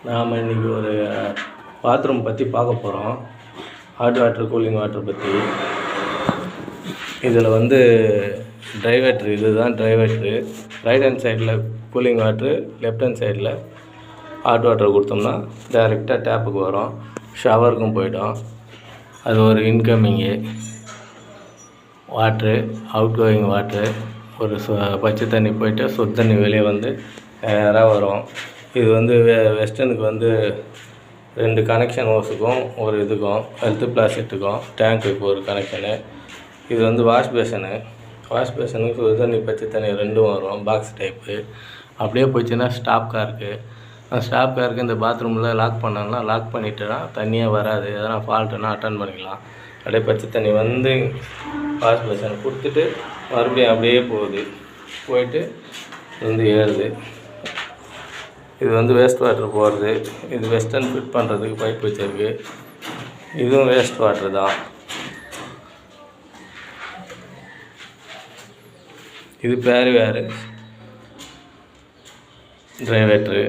நாம் இன்றைக்கி ஒரு பாத்ரூம் பற்றி பார்க்க போகிறோம். ஹாட் வாட்டர் கூலிங் வாட்டர் பற்றி. இதில் வந்து ட்ரைவேட்ரு, இதுதான் ட்ரைவேட்ரு. ரைட் ஹேண்ட் சைடில் கூலிங் வாட்ரு, லெஃப்ட் ஹேண்ட் சைடில் ஹாட் வாட்டர் கொடுத்தோம்னா டைரெக்டாக டேப்புக்கு வரும், ஷவருக்கும் போய்டும். அது ஒரு incoming water, out going water. ஒரு பச்சை தண்ணி போய்ட்டு சுடு தண்ணி வெளியே வந்து நேராக வரும். இது வந்து வெஸ்டர்னுக்கு வந்து 2 கனெக்ஷன் ஓஸுக்கும் ஒரு இதுக்கும் ஹெல்த் பிளாஸ்டிக்கும் டேங்க்குக்கு ஒரு கனெக்ஷனு. இது வந்து வாஷ் பேஷனுக்கு சுடு தண்ணி பச்சை தண்ணி 2ம் வரும், பாக்ஸ் டைப்பு. அப்படியே போச்சுன்னா ஸ்டாப் காருக்கு. அந்த ஸ்டாப் காருக்கு இந்த பாத்ரூமில் லாக் பண்ணோம்னா லாக் பண்ணிட்டோன்னா தண்ணியே வராது. எதனா ஃபால்ட்டுன்னா அட்டன் பண்ணிக்கலாம். அப்படியே பச்சை தண்ணி வந்து வாஷ் பேஷன் கொடுத்துட்டு மறுபடியும் அப்படியே போயிட்டு வந்து ஏறுது. இது வந்து வேஸ்ட் வாட்டர் போகிறது. இது வெஸ்டர்ன் ஃபிட் பண்ணுறதுக்கு பைப் வச்சுருக்கு. இதுவும் வேஸ்ட் வாட்ரு தான். இது வேறு ட்ரைவேட்ரு.